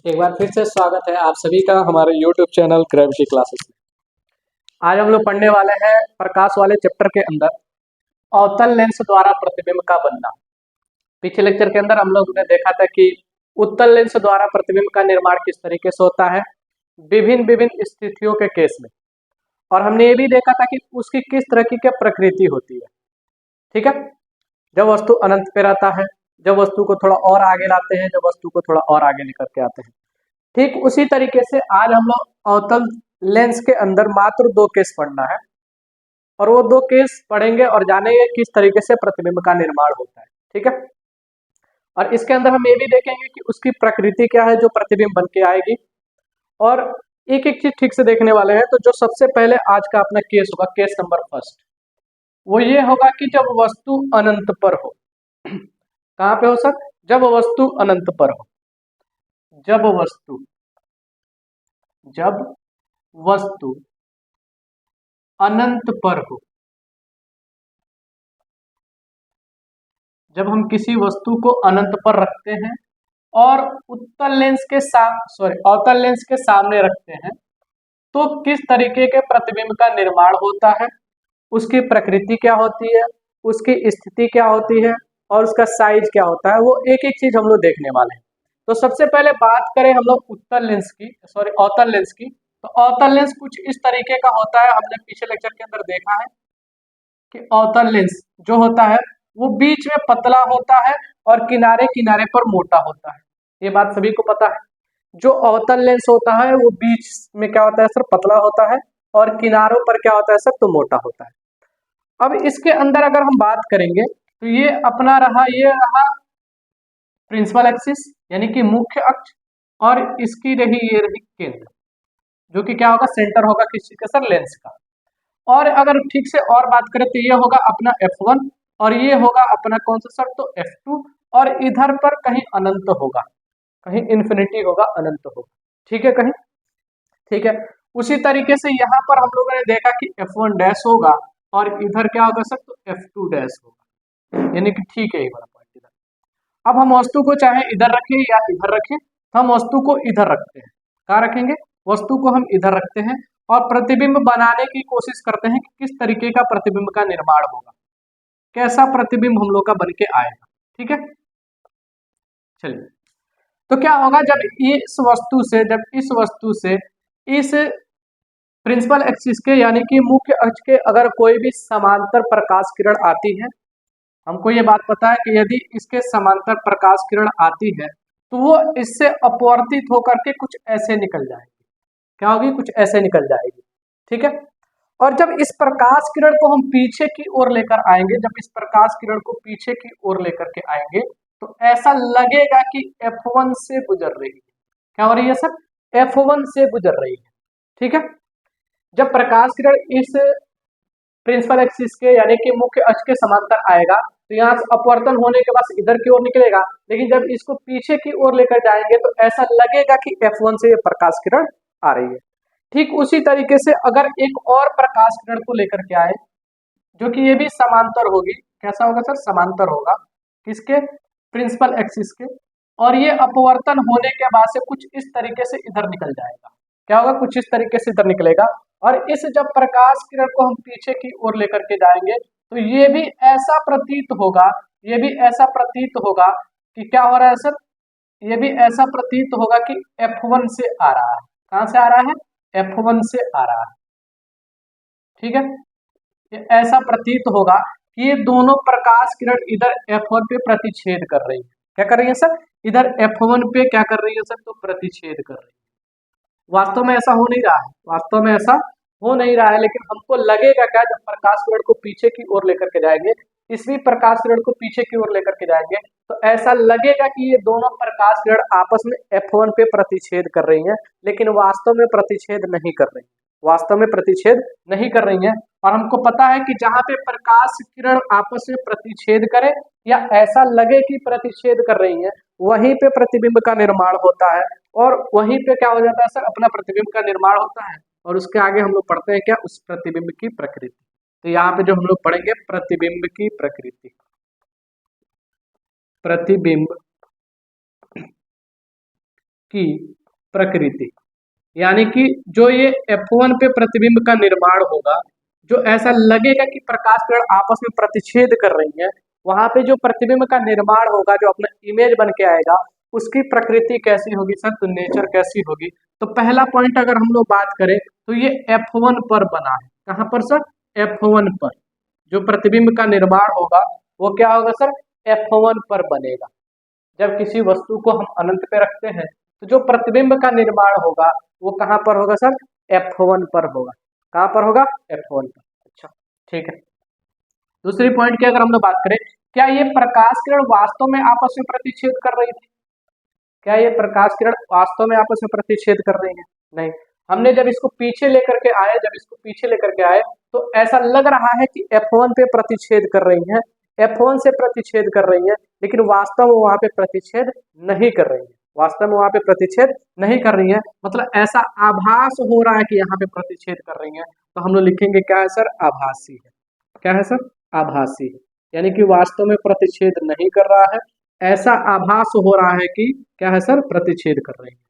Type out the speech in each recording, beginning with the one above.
एक बार फिर से स्वागत है आप सभी का हमारे YouTube चैनल ग्रेविटी क्लासेस में। आज हम लोग पढ़ने वाले हैं प्रकाश वाले चैप्टर के अंदर अवतल लेंस द्वारा प्रतिबिंब का बनना। पिछले लेक्चर के अंदर हम लोग ने देखा था कि उत्तल लेंस द्वारा प्रतिबिंब का निर्माण किस तरीके से होता है विभिन्न विभिन्न स्थितियों के केस में, और हमने ये भी देखा था कि उसकी किस तरह की क्या प्रकृति होती है। ठीक है, जब वस्तु अनंत पे रहता है, जब वस्तु को थोड़ा और आगे लाते हैं, जब वस्तु को थोड़ा और आगे निकल के आते हैं। ठीक उसी तरीके से आज हम लोग अवतल लेंस के अंदर मात्र दो केस पढ़ना है, और वो दो केस पढ़ेंगे और जानेंगे किस तरीके से प्रतिबिंब का निर्माण होता है। ठीक है, और इसके अंदर हम ये भी देखेंगे कि उसकी प्रकृति क्या है जो प्रतिबिंब बन के आएगी, और एक एक चीज ठीक से देखने वाले हैं। तो जो सबसे पहले आज का अपना केस होगा, केस नंबर फर्स्ट, वो ये होगा कि जब वस्तु अनंत पर हो। कहाँ पे हो सर? जब वस्तु अनंत पर हो। जब वस्तु अनंत पर हो, जब हम किसी वस्तु को अनंत पर रखते हैं और अवतल लेंस के सामने रखते हैं, तो किस तरीके के प्रतिबिंब का निर्माण होता है, उसकी प्रकृति क्या होती है, उसकी स्थिति क्या होती है, और उसका साइज क्या होता है, वो एक एक चीज हम लोग देखने वाले हैं। तो सबसे पहले बात करें हम लोग अवतल लेंस की, तो अवतल लेंस कुछ इस तरीके का होता है। हमने पिछले लेक्चर के अंदर देखा है कि अवतल लेंस जो होता है वो बीच में पतला होता है और किनारे किनारे पर मोटा होता है। ये बात सभी को पता है। जो अवतल लेंस होता है वो बीच में क्या होता है सर? पतला होता है, और किनारों पर क्या होता है सर? तो मोटा होता है। अब इसके अंदर अगर हम बात करेंगे तो ये रहा प्रिंसिपल एक्सिस यानी कि मुख्य अक्ष, और इसकी ये रही केंद्र, जो कि क्या होगा? सेंटर होगा किस चीज का सर? लेंस का। और अगर ठीक से और बात करें तो ये होगा अपना F1, और ये होगा अपना कौन सा सर? तो F2, और इधर पर कहीं अनंत होगा, कहीं इन्फिनिटी होगा, अनंत होगा। ठीक है, कहीं ठीक है। उसी तरीके से यहाँ पर हम लोगों ने देखा कि F1 डैश होगा, और इधर क्या होगा सर? तो F2 डैश होगा, यानी कि ठीक है ये वाला पॉइंट इधर। अब हम वस्तु को चाहे इधर रखें या इधर रखें, तो हम वस्तु को इधर रखते हैं। कहाँ रखेंगे? वस्तु को हम इधर रखते हैं, और प्रतिबिंब बनाने की कोशिश करते हैं कि किस तरीके का प्रतिबिंब का निर्माण होगा, कैसा प्रतिबिंब हम लोग का बन के आएगा। ठीक है, चलिए। तो क्या होगा जब इस वस्तु से इस प्रिंसिपल एक्सिस के यानी कि मुख्य अक्ष के अगर कोई भी समांतर प्रकाश किरण आती है, हमको ये बात पता है कि यदि इसके समांतर प्रकाश किरण आती है तो वो इससे अपवर्तित होकर के कुछ ऐसे निकल जाएगी। क्या होगी? कुछ ऐसे निकल जाएगी। ठीक है, और जब इस प्रकाश किरण को हम पीछे की ओर लेकर आएंगे, जब इस प्रकाश किरण को पीछे की ओर लेकर के आएंगे, तो ऐसा लगेगा कि F1 से गुजर रही है। क्या हो रही है सर? F1 से गुजर रही है। ठीक है, जब प्रकाश किरण इस प्रिंसिपल एक्सिस के यानी कि मुख्य अक्ष के समांतर आएगा तो यहाँ से अपवर्तन होने के बाद इधर की ओर निकलेगा, लेकिन जब इसको पीछे की ओर लेकर जाएंगे तो ऐसा लगेगा कि F1 से ये प्रकाश किरण आ रही है। ठीक उसी तरीके से अगर एक और प्रकाश किरण को लेकर के आए जो कि ये भी समांतर होगी, कैसा होगा सर? समांतर होगा किसके? प्रिंसिपल एक्सिस के, और ये अपवर्तन होने के बाद से कुछ इस तरीके से इधर निकल जाएगा। क्या होगा? कुछ इस तरीके से इधर निकलेगा, और इस जब प्रकाश किरण को हम पीछे की ओर लेकर के जाएंगे तो ये भी ऐसा प्रतीत होगा, कि क्या हो रहा है सर? ये भी ऐसा प्रतीत होगा कि F1 से आ रहा है। कहां से आ रहा है? F1 से आ रहा है। ठीक है, ये ऐसा प्रतीत होगा कि ये दोनों प्रकाश किरण इधर F1 पे प्रतिच्छेद कर रही है। क्या कर रही है सर? इधर F1 पे क्या कर रही है सर? तो प्रतिच्छेद कर रही है। वास्तव में ऐसा हो नहीं रहा है, लेकिन हमको लगेगा क्या? जब प्रकाश किरण को पीछे की ओर लेकर के जाएंगे, इसी प्रकाश किरण को पीछे की ओर लेकर के जाएंगे, तो ऐसा लगेगा कि ये दोनों प्रकाश किरण आपस में F1 पे प्रतिच्छेद कर रही हैं, लेकिन वास्तव में प्रतिच्छेद नहीं कर रही हैं। और हमको पता है कि जहां पे प्रकाश किरण आपस में प्रतिच्छेद करे या ऐसा लगे कि प्रतिच्छेद कर रही हैं, वहीं पे प्रतिबिंब का निर्माण होता है, और वहीं पे क्या हो जाता है सर? अपना प्रतिबिंब का निर्माण होता है। और उसके आगे हम लोग पढ़ते हैं क्या? उस प्रतिबिंब की प्रकृति। तो यहाँ पे जो हम लोग पढ़ेंगे प्रतिबिंब की प्रकृति, प्रतिबिंब की प्रकृति, यानी कि जो ये F1 पे प्रतिबिंब का निर्माण होगा, जो ऐसा लगेगा कि प्रकाश किरण आपस में प्रतिच्छेद कर रही है, वहां पे जो प्रतिबिंब का निर्माण होगा, जो अपना इमेज बन के आएगा, उसकी प्रकृति कैसी होगी सर, तो नेचर कैसी होगी। तो पहला पॉइंट अगर हम लोग बात करें तो ये F1 पर बना है। कहां पर सर, F1 पर जो प्रतिबिंब का निर्माण होगा वो क्या होगा सर, F1 पर बनेगा। जब किसी वस्तु को हम अनंत पे रखते हैं तो जो प्रतिबिंब का निर्माण होगा वो कहां पर होगा सर, F1 पर होगा। कहां पर होगा, F1 पर। अच्छा ठीक है। दूसरी पॉइंट की अगर हम लोग बात करें, क्या ये प्रकाश किरण वास्तव में आपस में प्रतिच्छेद कर रही थी? क्या ये प्रकाश किरण वास्तव में आपस में प्रतिच्छेद कर रही है? नहीं। हमने जब इसको पीछे लेकर के आए, तो ऐसा लग रहा है कि F1 पे प्रतिच्छेद कर रही है, F1 से प्रतिच्छेद कर रही है, लेकिन वास्तव में वहां पे प्रतिच्छेद नहीं कर रही है। वास्तव में वहां पे प्रतिच्छेद नहीं कर रही है, मतलब ऐसा आभास हो रहा है कि यहाँ पे प्रतिच्छेद कर रही है। तो हम लोग लिखेंगे क्या है सर, आभासी है। क्या है सर, आभासी है, यानी कि वास्तव में प्रतिच्छेद नहीं कर रहा है, ऐसा आभास हो रहा है कि क्या है सर, प्रतिच्छेद कर रही है।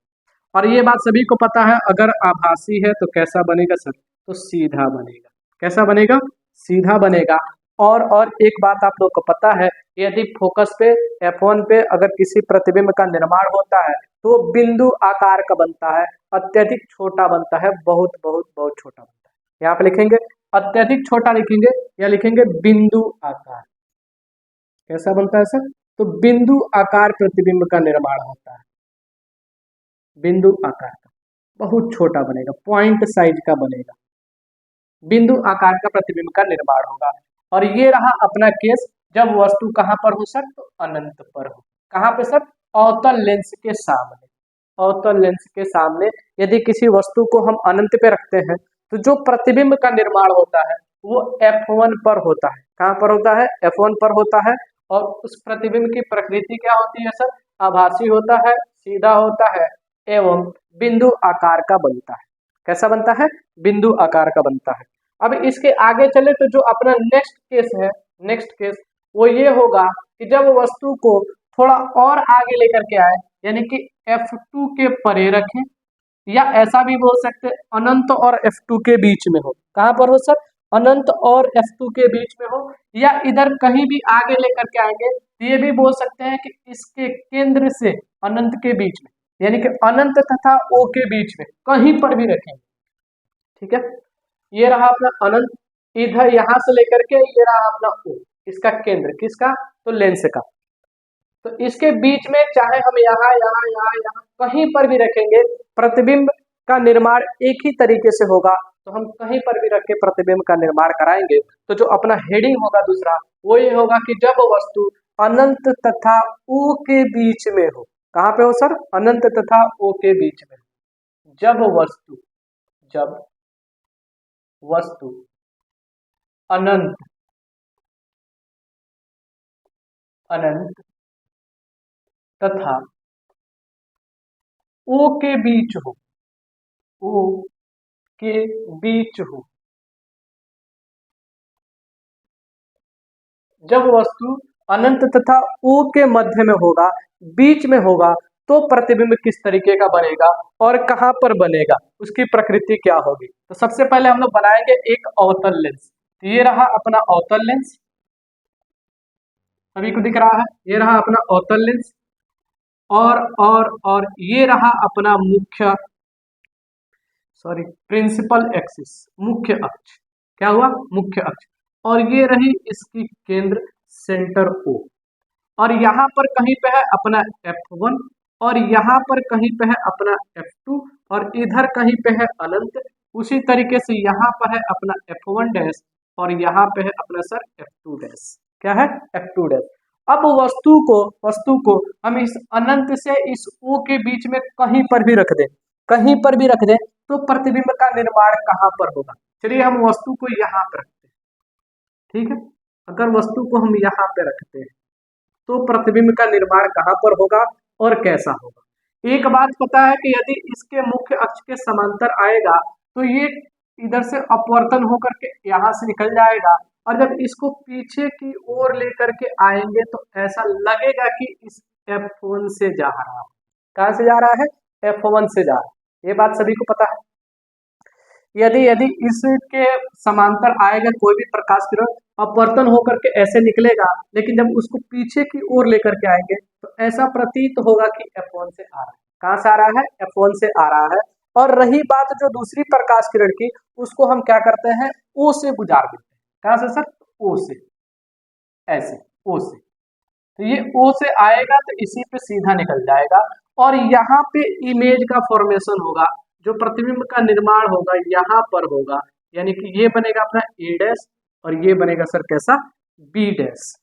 और ये बात सभी को पता है, अगर आभासी है तो कैसा बनेगा सर, तो सीधा बनेगा। कैसा बनेगा, सीधा बनेगा। और एक बात आप लोग को पता है, यदि फोकस पे F1 पे अगर किसी प्रतिबिंब का निर्माण होता है तो बिंदु आकार का बनता है, अत्यधिक छोटा बनता है, बहुत बहुत बहुत छोटा बनता है। यहाँ पे लिखेंगे अत्यधिक छोटा लिखेंगे या लिखेंगे बिंदु आकार। कैसा बनता है सर, तो बिंदु आकार प्रतिबिंब का निर्माण होता है। बिंदु आकार का, बहुत छोटा बनेगा, पॉइंट साइज का बनेगा, बिंदु आकार का प्रतिबिंब का निर्माण होगा। और ये रहा अपना केस, जब वस्तु कहां पर हो सर, तो अनंत पर हो। कहां पे सर, अवतल लेंस के सामने। अवतल लेंस के सामने यदि किसी वस्तु को हम अनंत पे रखते हैं तो जो प्रतिबिंब का निर्माण होता है वो F1 पर होता है। कहां पर होता है, F1 पर होता है। और उस प्रतिबिंब की प्रकृति क्या होती है सर, आभासी होता है, सीधा होता है, एवं बिंदु आकार का बनता है। कैसा बनता है, बिंदु आकार का बनता है। अब इसके आगे चले तो जो अपना नेक्स्ट केस है, नेक्स्ट केस वो ये होगा कि जब वस्तु को थोड़ा और आगे लेकर के आए, यानी कि F2 के परे रखें, या ऐसा भी बोल सकते हैं अनंत और F2 के बीच में हो। कहां पर हो सर, अनंत और F2 के बीच में हो, या इधर कहीं भी आगे लेकर के आएंगे तो ये भी बोल सकते हैं कि इसके केंद्र से अनंत के बीच में, यानी कि अनंत तथा O के बीच में कहीं पर भी रखेंगे। ठीक है, ये रहा अपना अनंत, इधर यहां से लेकर के ये रहा अपना O, इसका केंद्र किसका, तो लेंस का। तो इसके बीच में चाहे हम यहाँ यहाँ यहाँ यहाँ कहीं पर भी रखेंगे, प्रतिबिंब का निर्माण एक ही तरीके से होगा। तो हम कहीं पर भी रख के प्रतिबिंब का निर्माण कराएंगे। तो जो अपना हेडिंग होगा दूसरा, वो ये होगा कि जब वस्तु अनंत तथा O के बीच में हो। कहां पे हो सर, अनंत तथा O के बीच में। जब वस्तु अनंत तथा O के बीच हो, O के बीच हो। जब वस्तु अनंत तथा O के मध्य में होगा, बीच में होगा, तो प्रतिबिंब किस तरीके का बनेगा और कहां पर बनेगा, उसकी प्रकृति क्या होगी। तो सबसे पहले हम लोग बनाएंगे एक अवतल लेंस। तो ये रहा अपना अवतल लेंस, सभी को दिख रहा है, ये रहा अपना अवतल लेंस। और ये रहा अपना प्रिंसिपल एक्सिस, मुख्य अक्ष। क्या हुआ, मुख्य अक्ष। और ये रही इसकी केंद्र, सेंटर O। और यहाँ पर कहीं पे है अपना F1, और यहाँ पर कहीं पे है अपना F2, और इधर कहीं पे है अनंत। उसी तरीके से यहाँ पर है अपना F1 डैश, और यहाँ पे है अपना सर F2 डैश। क्या है, F2 डैश। अब वस्तु को हम इस अनंत से इस O के बीच में कहीं पर भी रख दें, कहीं पर भी रख दें, तो प्रतिबिंब का निर्माण कहां पर होगा। चलिए हम वस्तु को यहाँ पे रखते हैं। ठीक है, अगर वस्तु को हम यहाँ पे रखते हैं तो प्रतिबिंब का निर्माण कहां पर होगा और कैसा होगा। एक बात पता है कि यदि इसके मुख्य अक्ष के समांतर आएगा तो ये इधर से अपवर्तन होकर के यहां से निकल जाएगा, और जब इसको पीछे की ओर लेकर के आएंगे तो ऐसा लगेगा कि इस F1 से जा रहा है। कहां से जा रहा है, F1 से जा रहा है। ये बात सभी को पता है। यदि यदि इसके समांतर आएगा कोई भी प्रकाश किरण, अपवर्तन होकर के ऐसे निकलेगा, लेकिन जब उसको पीछे की ओर लेकर के आएंगे तो ऐसा प्रतीत होगा कि F1 से आ रहा है। कहां से आ रहा है? F1 से आ रहा है। और रही बात जो दूसरी प्रकाश किरण की, उसको हम क्या करते हैं? O से गुजार देते हैं। कहां से सर? O से, ऐसे O से। तो ये O से आएगा तो इसी पे सीधा निकल जाएगा और यहाँ पे इमेज का फॉर्मेशन होगा, जो प्रतिबिंब का निर्माण होगा यहाँ पर होगा, यानी कि ये बनेगा अपना A डैश और ये बनेगा सर कैसा? B dash.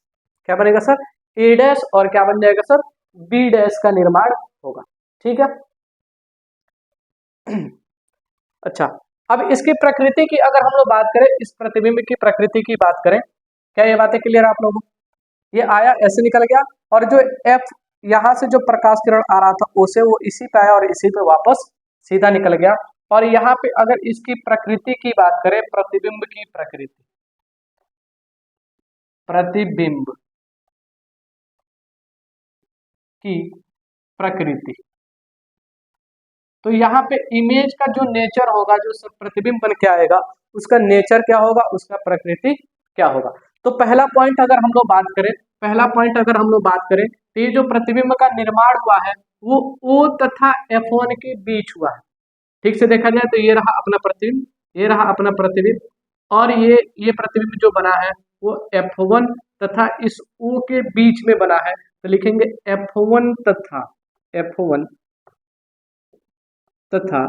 क्या बनेगा सर? A डैश और क्या बन जाएगा सर? B डैश का निर्माण होगा। ठीक है। अच्छा, अब इसकी प्रकृति की अगर हम लोग बात करें, इस प्रतिबिंब की प्रकृति की बात करें, क्या ये बातें क्लियर आप लोगों को? ये आया ऐसे निकल गया और जो F यहाँ से जो प्रकाश किरण आ रहा था O से, वो इसी पे आया और इसी पे वापस सीधा निकल गया। और यहाँ पे अगर इसकी प्रकृति की बात करें, प्रतिबिंब की प्रकृति, प्रतिबिंब की प्रकृति, तो यहाँ पे इमेज का जो नेचर होगा, जो प्रतिबिंब बन के आएगा, उसका नेचर क्या होगा, उसका प्रकृति क्या होगा। तो पहला पॉइंट अगर हम लोग बात करें, तो ये जो प्रतिबिंब का निर्माण हुआ है वो O तथा F1 के बीच हुआ है। ठीक से देखा जाए तो ये रहा अपना प्रतिबिंब, ये रहा अपना प्रतिबिंब, और ये प्रतिबिंब जो बना है वो F1 तथा इस O के बीच में बना है। तो लिखेंगे F1 तथा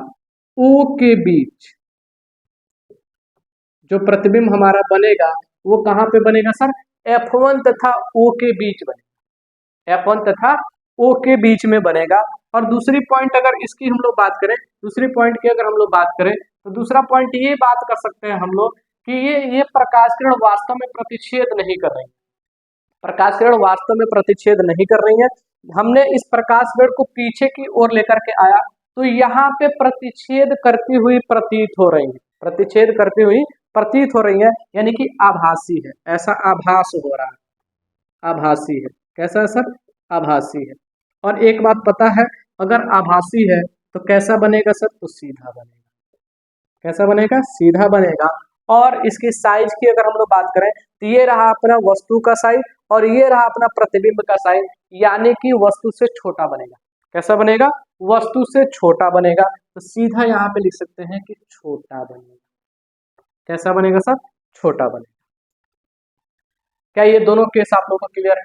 O के बीच जो प्रतिबिंब हमारा बनेगा वो कहां पे बनेगा सर? F1 तथा O के बीच बनेगा, F1 तथा O के बीच में बनेगा। और दूसरी पॉइंट अगर इसकी हम लोग बात करें, तो दूसरा पॉइंट ये बात कर सकते हैं हम लोग कि ये प्रकाश किरण वास्तव में प्रतिच्छेद नहीं कर रही है, प्रकाश किरण वास्तव में प्रतिच्छेद नहीं कर रही है। हमने इस प्रकाश किरण को पीछे की ओर लेकर के आया तो यहाँ पे प्रतिच्छेद करती हुई प्रतीत हो रही है, प्रतिच्छेद करती हुई प्रतीत हो रही है, यानी कि आभासी है, ऐसा आभास हो रहा है, आभासी है। कैसा है सर? आभासी है। और एक बात पता है, अगर आभासी है तो कैसा बनेगा सर? तो सीधा बनेगा। कैसा बनेगा? सीधा बनेगा। और इसकी साइज की अगर हम लोग बात करें तो ये रहा अपना वस्तु का साइज और ये रहा अपना प्रतिबिंब का साइज, यानी कि वस्तु से छोटा बनेगा। कैसा बनेगा? वस्तु से छोटा बनेगा। तो सीधा यहाँ पे लिख सकते हैं कि छोटा बनेगा। कैसा बनेगा सर? छोटा बनेगा। क्या ये दोनों केस आप लोगों को क्लियर है?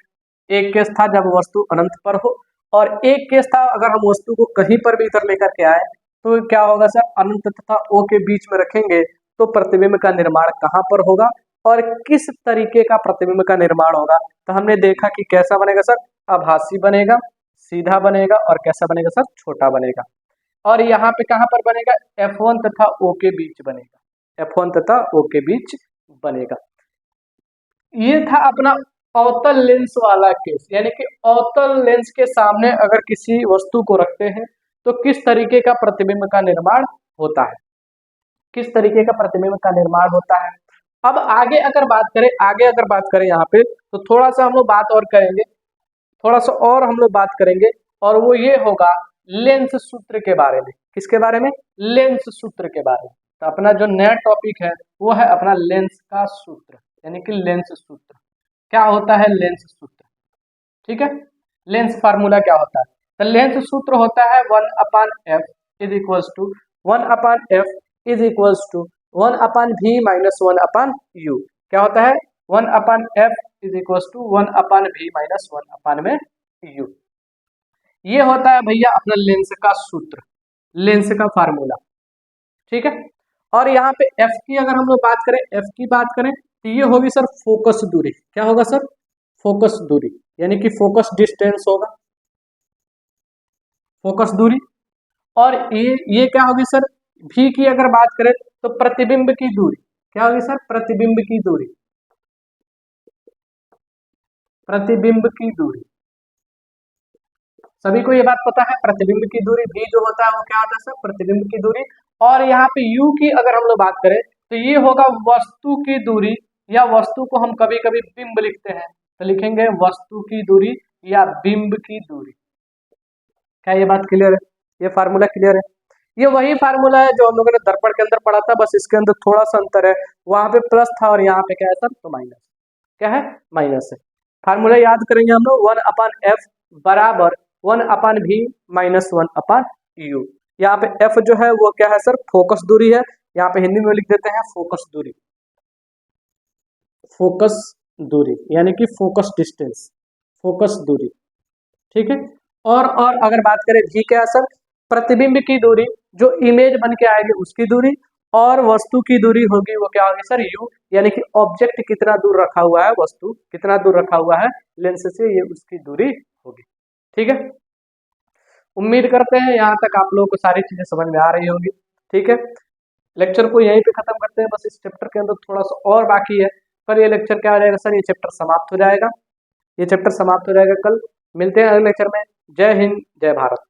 एक केस था जब वस्तु अनंत पर हो, और एक केस था अगर हम वस्तु को कहीं पर भी इधर लेकर के आए तो क्या होगा सर? अनंत तथा O के बीच में रखेंगे तो प्रतिबिंब का निर्माण कहां पर होगा और किस तरीके का प्रतिबिंब का निर्माण होगा। तो हमने देखा कि कैसा बनेगा सर? आभासी बनेगा, सीधा बनेगा और कैसा बनेगा सर? छोटा बनेगा। और यहाँ पे कहां पर बनेगा? F1 तथा O के बीच बनेगा, F1 तथा O के बीच बनेगा। ये था अपना अवतल लेंस वाला केस, यानी कि अवतल लेंस के सामने अगर किसी वस्तु को रखते हैं तो किस तरीके का प्रतिबिंब का निर्माण होता है, किस तरीके का प्रतिबिंब का निर्माण होता है। अब आगे अगर बात करें यहाँ पे तो थोड़ा सा हम लोग बात और करेंगे, और वो ये होगा लेंस सूत्र के बारे में। किसके बारे में? लेंस सूत्र के बारे में। तो अपना जो नया टॉपिक है वो है अपना लेंस का सूत्र, यानी कि लेंस सूत्र। क्या होता है लेंस सूत्र? ठीक है, लेंस फार्मूला क्या होता है? तो लेंस सूत्र होता है 1/f is equals to 1/v minus 1/u। क्या होता है? 1/f is equals to 1/v minus 1/u। ये होता है भैया अपना लेंस का सूत्र, लेंस का फार्मूला। ठीक है, और यहाँ पे f की अगर हम लोग बात करें तो ये होगी सर फोकस दूरी। क्या होगा सर? फोकस दूरी, यानी कि फोकस डिस्टेंस होगा, फोकस दूरी। और ये क्या होगी सर? v की अगर बात करें तो प्रतिबिंब की दूरी। क्या होगी सर? प्रतिबिंब की दूरी, प्रतिबिंब की दूरी। सभी को ये बात पता है, प्रतिबिंब की दूरी v जो होता है वो क्या होता है सर? प्रतिबिंब की दूरी। और यहाँ पे u की अगर हम लोग बात करें तो ये होगा वस्तु की दूरी, या वस्तु को हम कभी कभी बिंब लिखते हैं तो लिखेंगे वस्तु की दूरी या बिंब की दूरी। क्या ये बात क्लियर है? ये फार्मूला क्लियर है। ये वही फार्मूला है जो हम लोगों ने दर्पण के अंदर पढ़ा था, बस इसके अंदर थोड़ा सा अंतर है, वहां पे प्लस था और यहाँ पे क्या है सर, तो माइनस। क्या है, माइनस है। फार्मूला याद करेंगे हम लोग, 1/f बराबर 1/v माइनस 1/u। यहाँ पे f जो है वो क्या है सर, फोकस दूरी है, यहाँ पे हिंदी में लिख देते हैं फोकस दूरी, फोकस दूरी यानी कि फोकस डिस्टेंस, फोकस दूरी, ठीक है। और अगर बात करें v क्या है सर, प्रतिबिंब की दूरी, जो इमेज बन के आएगी उसकी दूरी, और वस्तु की दूरी होगी वो क्या होगी सर, u, यानी कि ऑब्जेक्ट कितना दूर रखा हुआ है, वस्तु कितना दूर रखा हुआ है लेंस से, ये उसकी दूरी होगी। ठीक है, उम्मीद करते हैं यहाँ तक आप लोगों को सारी चीजें समझ में आ रही होगी। ठीक है, लेक्चर को यहीं पे खत्म करते हैं, बस इस चैप्टर के अंदर थोड़ा सा और बाकी है। कल ये लेक्चर क्या हो जाएगा सर, ये चैप्टर समाप्त हो जाएगा, ये चैप्टर समाप्त हो जाएगा कल। मिलते हैं अगले लेक्चर में। जय हिंद, जय भारत।